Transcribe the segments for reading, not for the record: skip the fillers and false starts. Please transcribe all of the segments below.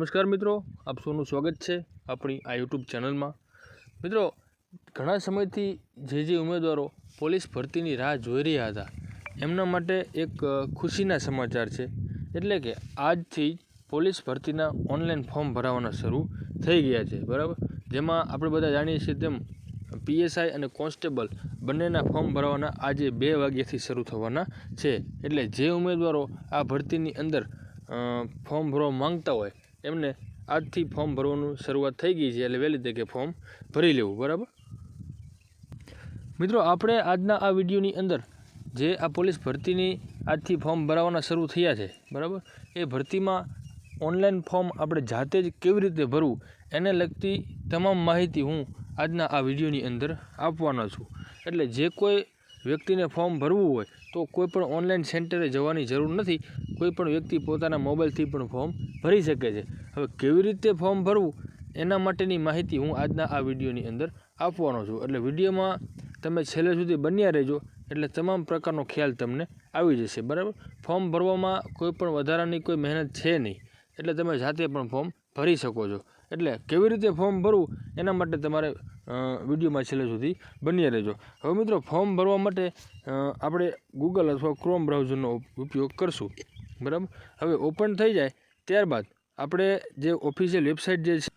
नमस्कार मित्रों, आप सौનું स्वागत है अपनी आ यूट्यूब चैनल में। मित्रों, घणा समयथी जे उम्मीदवारों पोलीस भर्तीनी राह जोई रह्या हता एमना माटे एक खुशीना समाचार है। एटले के आजथी पोलीस भर्तीना ऑनलाइन फॉर्म भरावाना शरू थई गया है, बराबर। जेमां आपणे बधा जाणीए छीए तेम PSI अने कोन्स्टेबल बंनेना फॉर्म भरवाना आज 2 वाग्याथी शरू थवाना छे। एटले जे उम्मीदवारों आ भर्तीनी अंदर फॉर्म भरवा मांगता होय एमने आजथी फॉर्म भरवानुं शरूआत थई गई है, एटले वहेली तके फॉर्म भरी लेवुं, बराबर। मित्रों, आपणे आजना आ विडियोनी अंदर जे आ पोलीस भर्तीनी आजथी फॉर्म भरवाना शरू थया छे, बराबर, ए भर्तीमां ऑनलाइन फॉर्म आपणे जाते ज केवी रीते भरवुं एने लगती तमाम माहिती हूँ आजना आ विडियोनी अंदर आपवानो छुं। एटले जे कोई व्यक्तिने फॉर्म भरवुं होय तो कोईपण ऑनलाइन सेंटरे जवानी जरूर नथी, कोईपण व्यक्ति पोताना मोबाइलथी पण फॉर्म भरी शके छे। हवे केवी रीते फॉर्म भरवुं एना माटेनी माहिती हूँ आजना आ विडियोनी अंदर आपवानो छुं। एटले विडियोमां तमे छेल्ले सुधी बन्या रहेजो एटले तमाम प्रकारनो ख्याल तमने आवी जशे, बराबर। फॉर्म भरवामां कोईपण वधारानी कोई मेहनत छे नहीं, एटले तमे जाते पण फॉर्म भरी शको छो। एटले केवी रीते फॉर्म भरवुं एना माटे तमारे विडियो में छेल्ले सुधी बन्या रहेजो। हवे मित्रों, फॉर्म भरवा माटे आपणे गूगल अथवा क्रोम ब्राउजरनो उपयोग करशुं, बराबर। हवे ओपन थई जाय त्यारबाद आपणे जे ऑफिशियल वेबसाइट जे छे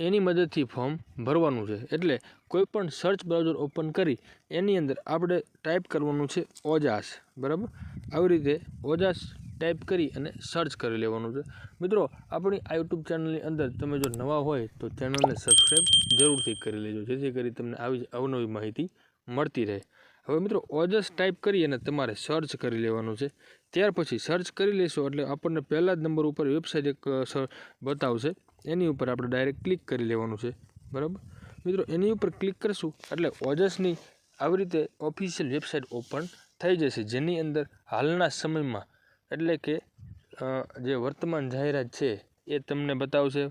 एनी मददथी फॉर्म भरवानुं छे। एटले कोईपण सर्च ब्राउजर ओपन करी एनी अंदर आपणे टाइप करवानुं छे ओजास, बराबर। આવી રીતે ઓજાસ टाइप करी अने सर्च करी लेवानुं छे। मित्रों, अपनी आ यूट्यूब चैनल अंदर तमे जो नवा होय तो चैनल ने सब्सक्राइब जरूरथी करी लेजो, जेथी करी तमने आवी अवनवी माहिती मळती रहे। हवे मित्रों, ओजस टाइप करी अने तमारे सर्च करी लेवानुं छे। त्यार पछी सर्च करी लेशो एटले आपणे पहला ज नंबर पर वेबसाइट एक बतावशे, एनी उपर आपणे डायरेक्ट क्लिक करी लेवानुं छे, बराबर। मित्रों, एनी उपर क्लिक करशुं एटले ओजसनी આવી રીતે ऑफिशियल वेबसाइट ओपन थई जशे, जेनी अंदर हालना समयमां एटले के जे वर्तमान जाहेरात छे ए तमने बतावशे।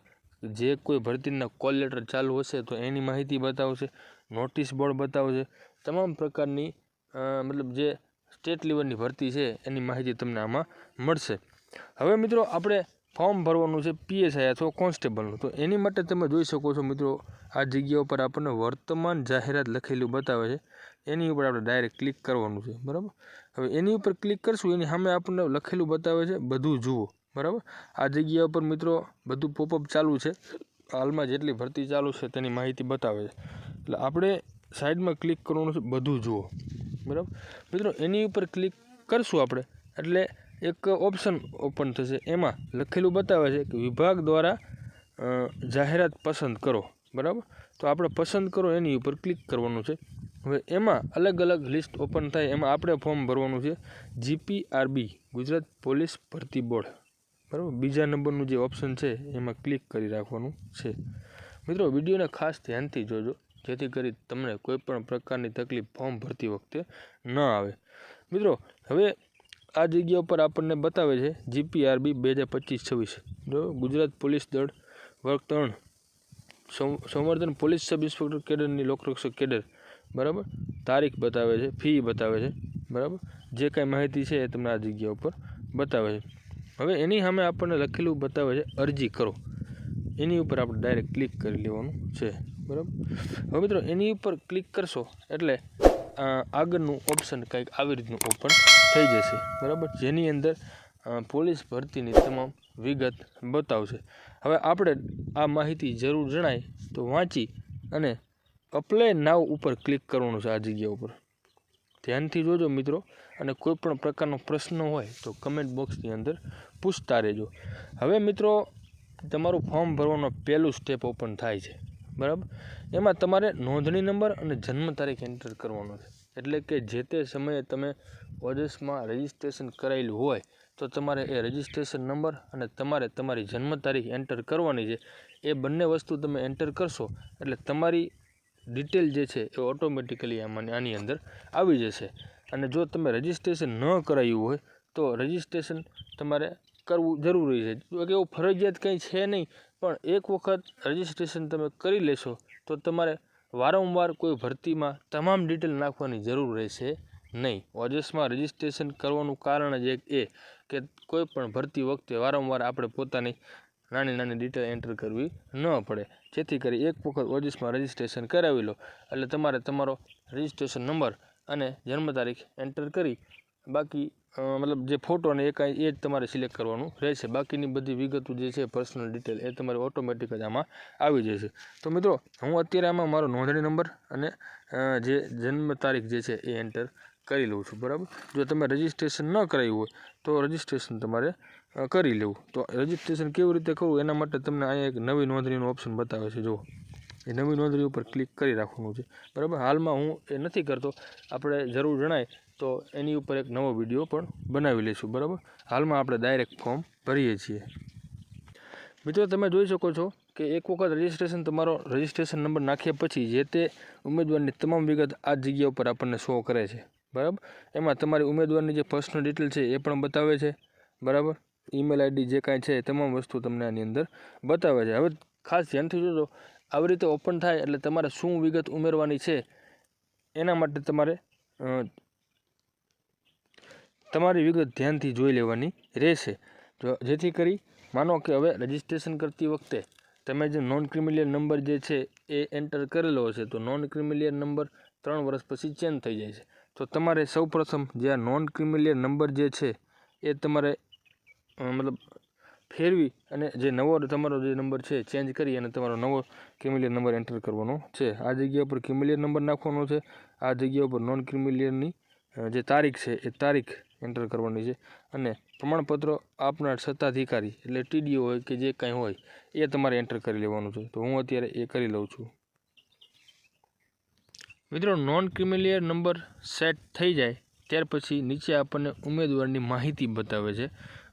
जे कोई भर्तीना कॉल लेटर चालू हशे तो एनी माहिती बतावशे, नोटिस बोर्ड बतावशे, तमाम प्रकारनी मतलब जे स्टेट लेवलनी भर्ती छे एनी माहिती तमने आमां मळशे। हवे मित्रों, आपणे फॉर्म भरवानुं छे PSI अथवा कोन्स्टेबलनुं, तो एनी माटे तमे जोई शको छो मित्रों आ जग्या पर आपणे वर्तमान जाहेरात लखेલું बतावे छे, एनी उपर आपणे डायरेक्ट क्लिक करवानुं छे, बराबर। हवे एनी उपर क्लिक करशुं एनी सामे आपणे लखेલું बतावे छे बधुं जुओ, बराबर। आ जग्या पर मित्रों बधुं पॉपअप चालू छे, हालमां जेटली भर्ती चालू छे तेनी माहिती बतावे छे, એટલે આપણે साइडमां क्लिक करवानुं छे बधुं जुओ, बराबर। मित्रों, एनी उपर क्लिक करशुं आपणे एटले एक ऑप्शन ओपन थशे, एमां लखेલું बतावे छे कि विभाग द्वारा जाहेरात पसंद करो, बराबर। तो आपणे पसंद करो एनी उपर क्लिक करवानुं छे। हवे एमां अलग अलग लिस्ट ओपन थाय, एमां आपणे फॉर्म भरवानुं छे GPRB गुजरात पोलीस भर्ती बोर्ड, बराबर। बीजा नंबरनुं जे ऑप्शन छे एमां क्लिक करी राखवानुं छे। मित्रों, विडियोने खास ध्यानथी जोजो जेथी करी तमने कोईपण प्रकारनी तकलीफ फॉर्म भरती वखते न आवे। मित्रों, हवे आ जग्या पर आपणे बतावे छे GPRB 2025-26, बराबर। गुजरात पोलीस दळ वर्ग 3 संवर्धन पोलीस सब इंस्पेक्टर केडरनी लोकरक्षक केडर, बराबर। तारीख बतावे छे, फी बतावे छे, बराबर। जे कांई माहिती छे ए तमने आ जग्या पर बतावे छे। हवे एनी सामे आपणे लखेલું बतावे छे अरजी करो, एनी उपर आपणे डायरेक्ट क्लिक करी लेवानुं छे, बराबर। हवे मित्रों, एनी उपर क्लिक करशो एटले આગળનું ऑप्शन કંઈક આવી રીતનું ઓપન થઈ જશે, બરાબર, જેની અંદર પોલીસ ભરતીની તમામ વિગત બતાવશે। હવે આપણે આ માહિતી જરૂર જણાય તો વાંચી અને અપ્લાય નાવ ઉપર ક્લિક કરવાનું છે આ જગ્યા ઉપર। ધ્યાનથી જોજો મિત્રો, અને કોઈ પણ પ્રકારનો પ્રશ્ન હોય તો કમેન્ટ બોક્સની અંદર પૂછતા રહેજો। હવે મિત્રો, તમારું ફોર્મ ભરવાનો પહેલું સ્ટેપ ઓપન થાય છે, બરાબર। એમાં તમારે નોંધણી નંબર અને જન્મ તારીખ એન્ટર કરવાનો છે, એટલે કે જે તે સમયે તમે ઓજસમાં રજિસ્ટ્રેશન કરાયેલું હોય તો તમારે એ રજિસ્ટ્રેશન નંબર અને તમારે તમારી જન્મ તારીખ એન્ટર કરવાની છે। એ બંને વસ્તુ તમે એન્ટર કરશો એટલે તમારી डिटेल जे छे ए ऑटोमेटिकली आनी अंदर आवी जशे। अने जो तमे रजिस्ट्रेशन न करायुं होय तो रजिस्ट्रेशन तमारे करवुं जरूरी छे। जो कि एवुं फरजियात कंई छे नहीं, पण एक वखत रजिस्ट्रेशन तमे करी लेशो तो तमारे वारंवार कोई भर्ती में तमाम डिटेल नाखवानी जरूर रहेशे नहीं। ओजस में रजिस्ट्रेशन करवानुं कारण ज एक ए कि कोईपण भर्ती वखते वारंवार आपणे पोतानी નાની નાની ડિટેલ એન્ટર કરવી ન પડે, જેથી કરી એક વખત ઓજસમાં રજિસ્ટ્રેશન કરાવી લો એટલે તમારે તમારો રજિસ્ટ્રેશન નંબર અને જન્મ તારીખ એન્ટર કરી બાકી મતલબ જે ફોટો ને એ જ તમારે સિલેક્ટ કરવાનું રહેશે. બાકીની બધી વિગતો જે છે પર્સનલ ડિટેલ એ તમારે ઓટોમેટિક જ આમાં આવી જશે. તો મિત્રો હું અત્યારે આમાં મારો નોંધણી નંબર અને જે જન્મ તારીખ જે છે એ એન્ટર કરી લઉં છું. બરાબર, જો તમે રજિસ્ટ્રેશન ન કરાવ્યું હોય તો રજિસ્ટ્રેશન તમારે કરી લેવું. તો રજિસ્ટ્રેશન કેવી રીતે કરવું એના માટે તમને અહીંયા એક નવી નોંધણીનું ઓપ્શન બતાવે છે. જુઓ, એ નવી નોંધણી ઉપર ક્લિક કરી રાખવાનું છે. બરાબર, હાલમાં હું એ નથી કરતો, આપણે જરૂર જણાય તો એની ઉપર એક નવો વિડીયો પણ બનાવી લઈશું. બરાબર, હાલમાં આપણે ડાયરેક્ટ ફોર્મ ભરીએ છીએ. મિત્રો તમે જોઈ શકો છો કે એક વખત તમારો રજિસ્ટ્રેશન નંબર નાખ્યા પછી જે તે ઉમેદવારની તમામ વિગત આ જગ્યા ઉપર આપણને શો કરે છે. બરાબર, એમાં તમારી ઉમેદવારની જે પર્સનલ ડિટેલ છે એ પણ બતાવે છે. બરાબર, ઈમેલ આઈડી જે કાંઈ છે તમામ વસ્તુ તમને આની અંદર બતાવે છે. હવે ખાસ ધ્યાનથી જોજો, આવી રીતે ઓપન થાય એટલે તમારે શું વિગત ઉમેરવાની છે એના માટે તમારી વિગત ધ્યાનથી જોઈ લેવાની રહેશે. જેથી કરી માનો કે હવે રજિસ્ટ્રેશન કરતી વખતે તમે જે નોન ક્રિમિલિયર નંબર જે છે એ એન્ટર કરેલો હશે તો નોન ક્રિમિલિયર નંબર 3 વર્ષ પછી ચેન્જ થઈ જાય છે. તો તમારે સૌપ્રથમ જે આ નોન ક્રિમિલિયર નંબર જે છે એ તમારે મતલબ ફેરવી અને જે નવો તમારો જે નંબર છે ચેન્જ કરી અને તમારો નવો ક્રિમિલિયર નંબર એન્ટર કરવાનો છે. આ જગ્યા ઉપર ક્રિમિલિયર નંબર નાખવાનો છે. આ જગ્યા ઉપર નોન ક્રિમિલિયરની જે તારીખ છે એ તારીખ એન્ટર કરવાની છે અને પ્રમાણપત્ર આપનાર સત્તાધિકારી એટલે ટીડીઓ હોય કે જે કાંઈ હોય એ તમારે એન્ટર કરી લેવાનું છે. તો હું અત્યારે એ કરી લઉં છું. મિત્રો નોન ક્રિમિલિયર નંબર સેટ થઈ જાય ત્યાર પછી નીચે આપણને ઉમેદવારની માહિતી બતાવે છે.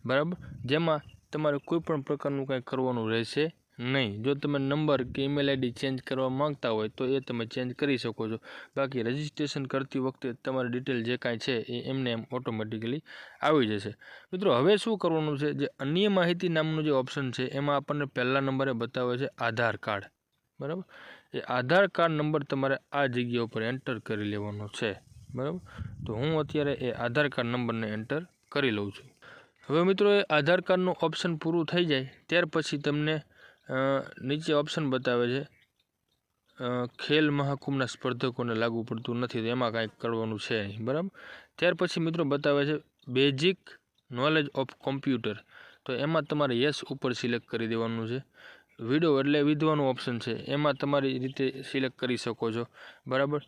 બરાબર, જેમાં તમારે કોઈ પણ પ્રકારનું કાંઈ કરવાનું રહેશે નહીં. જો તમે નંબર કે ઈમેલ આઈડી ચેન્જ કરવા માંગતા હોય તો એ તમે ચેન્જ કરી શકો છો. બાકી રજિસ્ટ્રેશન કરતી વખતે તમારી ડિટેલ જે કાંઈ છે એ એમને એમ ઓટોમેટિકલી આવી જશે. મિત્રો હવે શું કરવાનું છે, જે અન્ય માહિતી નામનું જે ઓપ્શન છે એમાં આપણને પહેલા નંબરે બતાવે છે આધાર કાર્ડ. બરાબર, એ આધાર કાર્ડ નંબર તમારે આ જગ્યા ઉપર એન્ટર કરી લેવાનો છે. બરાબર, તો હું અત્યારે એ આધાર કાર્ડ નંબરને એન્ટર કરી લઉં છું. હવે મિત્રો એ આધાર કાર્ડનું ઓપ્શન પૂરું થઈ જાય ત્યાર પછી તમને નીચે ઓપ્શન બતાવે છે ખેલ મહાકુંભના સ્પર્ધકોને લાગુ પડતું નથી, તો એમાં કાંઈક કરવાનું છે નહીં. બરાબર, ત્યાર પછી મિત્રો બતાવે છે બેઝિક નોલેજ ઓફ કોમ્પ્યુટર, તો એમાં તમારે યસ ઉપર સિલેક્ટ કરી દેવાનું છે. વિડો એટલે વિધવાનું ઓપ્શન છે, એમાં તમારી રીતે સિલેક્ટ કરી શકો છો. બરાબર,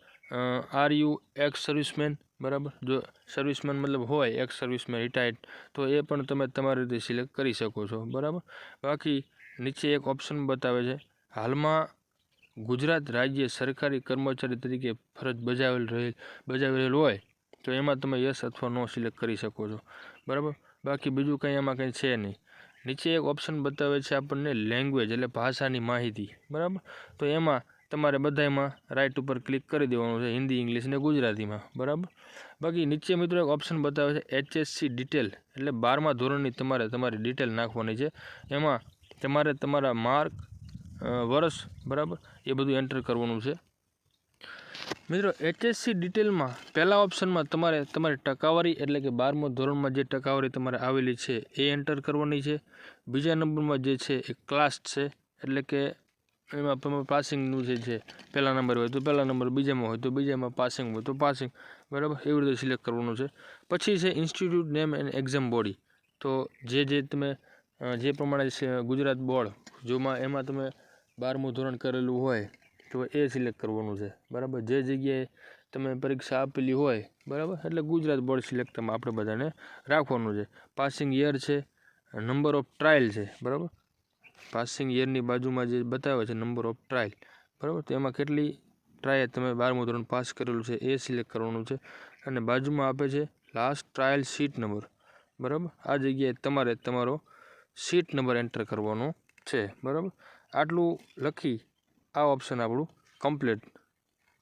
આર યુ એક્સ સર્વિસમેન, બરાબર, જો સર્વિસમેન મતલબ હોય એક્સ સર્વિસમેન રિટાયર્ડ તો એ પણ તમે તમારી રીતે સિલેક્ટ કરી શકો છો. બરાબર, બાકી નીચે એક ઓપ્શન બતાવે છે હાલમાં ગુજરાત રાજ્ય સરકારી કર્મચારી તરીકે ફરજ બજાવી રહેલ હોય તો એમાં તમે યસ અથવા નો સિલેક્ટ કરી શકો છો. બરાબર, બાકી બીજું કંઈ એમાં કંઈ છે નહીં. નીચે એક ઓપ્શન બતાવે છે આપણને લેંગ્વેજ એટલે ભાષાની માહિતી. બરાબર, તો એમાં તમારે બધામાં રાઇટ ઉપર ક્લિક કરી દેવાનું છે, હિન્દી, ઇંગ્લિશ ને ગુજરાતીમાં. બરાબર, બાકી નીચે મિત્રો એક ઓપ્શન બતાવે છે HSC ડિટેલ એટલે 12મા ધોરણની તમારી ડિટેલ નાખવાની છે. એમાં તમારે તમારા માર્ક, વર્ષ, બરાબર, એ બધું એન્ટર કરવાનું છે. મિત્રો HSC ડિટેલમાં પહેલા ઓપ્શનમાં તમારે તમારી ટકાવારી એટલે કે 12મા ધોરણમાં જે ટકાવારી તમારે આવેલી છે એ એન્ટર કરવાની છે. બીજા નંબરમાં જે છે એ ક્લાસ છે એટલે કે એમાં તમારે પાસિંગનું જે છે પહેલા નંબર હોય તો પહેલા નંબર, બીજામાં હોય તો બીજામાં, પાસિંગ હોય તો પાસિંગ. બરાબર, એવી રીતે સિલેક્ટ કરવાનું છે. પછી છે institute name and exam body, તો જે તમે જે પ્રમાણે છે ગુજરાત બોર્ડ જોમાં એમાં તમે 12મું ધોરણ કરેલું હોય તો એ સિલેક્ટ કરવાનું છે. બરાબર, જે જગ્યાએ તમે પરીક્ષા આપેલી હોય, બરાબર, એટલે ગુજરાત બોર્ડ સિલેક્ટ આપણે બધાને રાખવાનું છે. પાસિંગ યર છે, નંબર ઓફ ટ્રાયલ છે. બરાબર, પાસિંગ યરની બાજુમાં જે બતાવે છે નંબર ઓફ ટ્રાયલ, બરાબર, તો એમાં કેટલી ટ્રાયલ તમે 12મું ધોરણ પાસ કરેલું છે એ સિલેક્ટ કરવાનું છે. અને બાજુમાં આપે છે લાસ્ટ ટ્રાયલ સીટ નંબર. બરાબર, આ જગ્યાએ તમારે તમારો સીટ નંબર એન્ટર કરવાનો છે. બરાબર, આટલું લખી આ ઓપ્શન આપણું કમ્પ્લીટ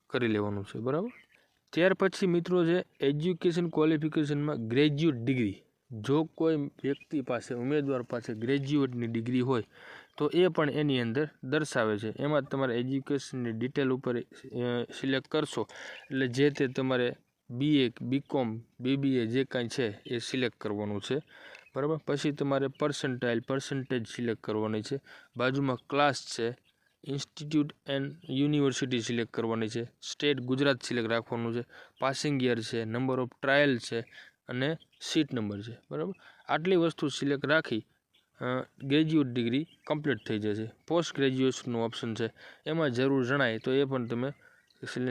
કરી લેવાનું છે. બરાબર, ત્યાર પછી મિત્રો છે એજ્યુકેશન ક્વોલિફિકેશનમાં ગ્રેજ્યુએટ ડિગ્રી. જો કોઈ વ્યક્તિ પાસે, ઉમેદવાર પાસે ગ્રેજ્યુએટની ડિગ્રી હોય તો એ પણ એની અંદર દર્શાવે છે. એમાં તમારે એજ્યુકેશનની ડિટેલ ઉપર સિલેક્ટ કરશો એટલે જે તે તમારે BA, BCom, BBA જે કાંઈ છે એ સિલેક્ટ કરવાનું છે. બરાબર। પછી તમારે પર્સન્ટેજ સિલેક્ટ કરવાની છે, બાજુમાં ક્લાસ છે, ઇન્સ્ટિટ્યૂટ એન્ડ યુનિવર્સિટી સિલેક્ટ કરવાની છે, સ્ટેટ ગુજરાત સિલેક્ટ રાખવાનું છે, પાસિંગ યર છે, નંબર ઓફ ટ્રાયલ છે અને સીટ નંબર છે, બરાબર। આટલી વસ્તુ સિલેક્ટ રાખી ગ્રેજ્યુએટ ડિગ્રી કમ્પ્લીટ થઈ જશે। પોસ્ટ ગ્રેજ્યુએશનનું ઓપ્શન છે, એમાં જરૂર જણાય તો એ પણ તમે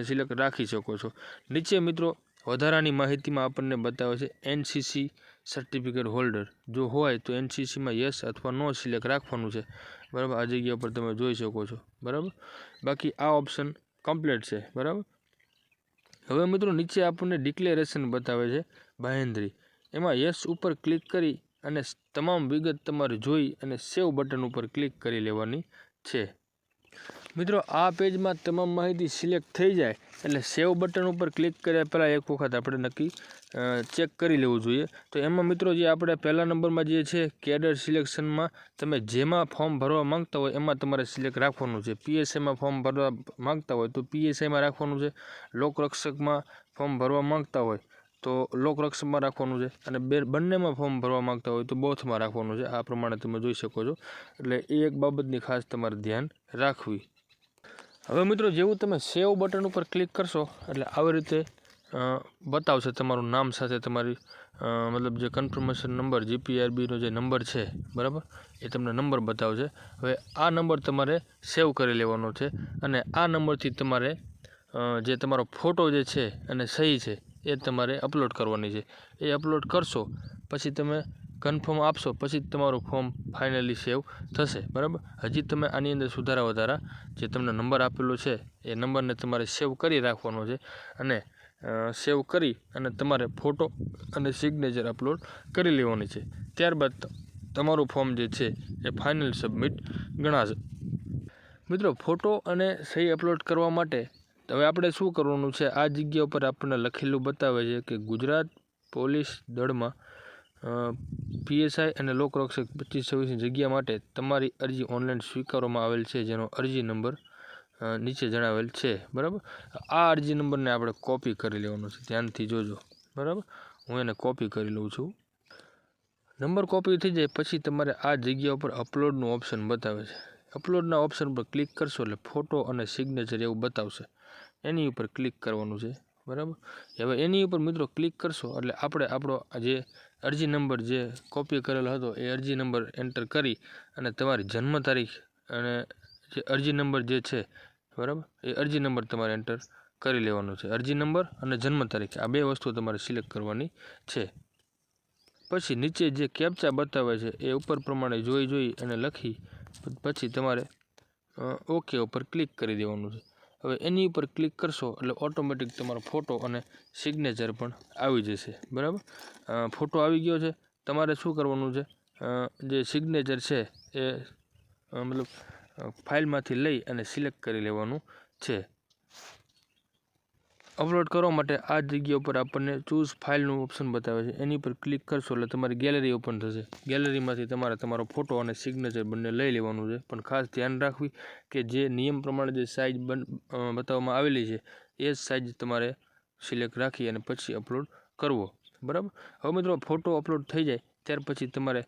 સિલેક્ટ રાખી શકો છો। નીચે મિત્રો વધારાની માહિતીમાં આપણને બતાવે છે એનસીસી સર્ટિફિકેટ હોલ્ડર જો હોય તો એનસીસીમાં યસ અથવા નો સિલેક્ટ રાખવાનું છે, બરાબર। આ જગ્યા પર તમે જોઈ શકો છો, બરાબર। બાકી આ ઓપ્શન કમ્પ્લીટ છે, બરાબર। હવે મિત્રો નીચે આપણને ડિક્લેરેશન બતાવે છે બાહેંધરી, એમાં યસ ઉપર ક્લિક કરી અને તમામ વિગત તમારે જોઈ અને સેવ બટન ઉપર ક્લિક કરી લેવાની છે। મિત્રો આ પેજમાં તમામ માહિતી સિલેક્ટ થઈ જાય એટલે સેવ બટન ઉપર ક્લિક કર્યા પહેલાં એક વખત આપણે નક્કી ચેક કરી લેવું જોઈએ। તો એમાં મિત્રો જે આપણે પહેલા નંબરમાં જે છે કેડર સિલેક્શનમાં તમે જેમાં ફોર્મ ભરવા માંગતા હોય એમાં તમારે સિલેક્ટ રાખવાનું છે। પીએસઆઈમાં ફોર્મ ભરવા માંગતા હોય તો પીએસઆઈમાં રાખવાનું છે, લોકરક્ષકમાં ફોર્મ ભરવા માંગતા હોય તો લોકરક્ષકમાં રાખવાનું છે, અને બંનેમાં ફોર્મ ભરવા માંગતા હોય તો બોથમાં રાખવાનું છે। આ પ્રમાણે તમે જોઈ શકો છો, એટલે એ એક બાબતની ખાસ તમારે ધ્યાન રાખવી। હવે મિત્રો જેવું તમે સેવ બટન ઉપર ક્લિક કરશો એટલે આવી રીતે બતાવશે તમારું નામ સાથે તમારી મતલબ જે કન્ફર્મેશન નંબર જીપીઆરબીનો જે નંબર છે, બરાબર, એ તમને નંબર બતાવશે। હવે આ નંબર તમારે સેવ કરી લેવાનો છે અને આ નંબરથી તમારે જે તમારો ફોટો જે છે અને સહી છે એ તમારે અપલોડ કરવાની છે। એ અપલોડ કરશો પછી તમે કન્ફર્મ આપશો પછી તમારું ફોર્મ ફાઇનલી સેવ થશે, બરાબર। હજી તમે આની અંદર સુધારા વધારા જે તમને નંબર આપેલો છે એ નંબરને તમારે સેવ કરી રાખવાનો છે અને સેવ કરી અને તમારે ફોટો અને સિગ્નેચર અપલોડ કરી લેવાની છે। ત્યારબાદ તમારું ફોર્મ જે છે એ ફાઇનલ સબમિટ ગણાશે। મિત્રો ફોટો અને સહી અપલોડ કરવા માટે હવે આપણે શું કરવાનું છે, આ જગ્યા ઉપર આપણને લખેલું બતાવે છે કે ગુજરાત પોલીસ દળમાં પીએસઆઈ અને લોકરક્ષક 25-26ની જગ્યા માટે તમારી અરજી ઓનલાઈન સ્વીકારવામાં આવેલ છે, જેનો અરજી નંબર નીચે જણાવેલ છે, બરાબર। આ અરજી નંબરને આપણે કોપી કરી લેવાનો છે, ધ્યાનથી જોજો, બરાબર। હું એને કોપી કરી લઉં છું। નંબર કોપી થઈ જાય પછી તમારે આ જગ્યા ઉપર અપલોડનું ઓપ્શન બતાવે છે, અપલોડના ઓપ્શન પર ક્લિક કરશો એટલે ફોટો અને સિગ્નેચર એવું બતાવશે, એની ઉપર ક્લિક કરવાનું છે, બરાબર। હવે એની ઉપર મિત્રો ક્લિક કરશો એટલે આપણે આપણો જે અરજી નંબર જે કોપી કરેલો હતો એ અરજી નંબર એન્ટર કરી અને તમારી જન્મ તારીખ અને જે અરજી નંબર જે છે, બરાબર, એ અરજી નંબર તમારે એન્ટર કરી લેવાનો છે। અરજી નંબર અને જન્મ તારીખ આ બે વસ્તુ તમારે સિલેક્ટ કરવાની છે। પછી નીચે જે કેપ્ચા બતાવે છે એ ઉપર પ્રમાણે જોઈ અને લખી પછી તમારે ઓકે ઉપર ક્લિક કરી દેવાનું છે। હવે એની ઉપર ક્લિક કરશો એટલે ઓટોમેટિક તમારો ફોટો અને સિગ્નેચર પણ આવી જશે, બરાબર। ફોટો આવી ગયો છે, તમારે શું કરવાનું છે, જે સિગ્નેચર છે એ મતલબ ફાઇલમાંથી લઈ અને સિલેક્ટ કરી લેવાનું છે। અપલોડ કરવા માટે આ જગ્યા ઉપર આપણને ચૂઝ ફાઇલનું ઓપ્શન બતાવે છે, એની પર ક્લિક કરશો એટલે તમારી ગેલેરી ઓપન થશે। ગેલેરીમાંથી તમારે તમારો ફોટો અને સિગ્નેચર બંને લઈ લેવાનું છે, પણ ખાસ ધ્યાન રાખવી કે જે નિયમ પ્રમાણે જે સાઇઝ બતાવવામાં આવેલી છે એ જ સાઇઝ તમારે સિલેક્ટ રાખી અને પછી અપલોડ કરવો, બરાબર। હવે મિત્રો ફોટો અપલોડ થઈ જાય ત્યાર પછી તમારે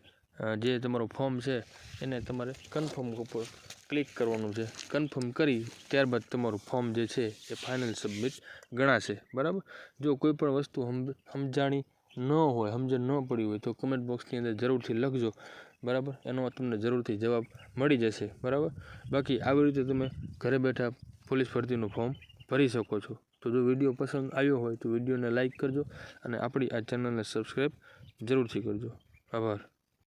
જે તમારું ફોર્મ છે એને તમારે કન્ફર્મ ઉપર ક્લિક કરવાનું છે, કન્ફર્મ કરી ત્યારબાદ તમારું ફોર્મ જે છે એ ફાઇનલ સબમિટ ગણાશે, બરાબર। જો કોઈ પણ વસ્તુ સમજાણી ન હોય, સમજણ ન પડી હોય તો કમેન્ટ બોક્સની અંદર જરૂરથી લખજો, બરાબર, એનો તમને જરૂરથી જવાબ મળી જશે, બરાબર। બાકી આવી રીતે તમે ઘરે બેઠા પોલીસ ભરતીનું ફોર્મ ભરી શકો છો। તો જો વિડીયો પસંદ આવ્યો હોય તો વિડીયોને લાઇક કરજો અને આપણી આ ચેનલને સબસ્ક્રાઈબ જરૂરથી કરજો। આભાર।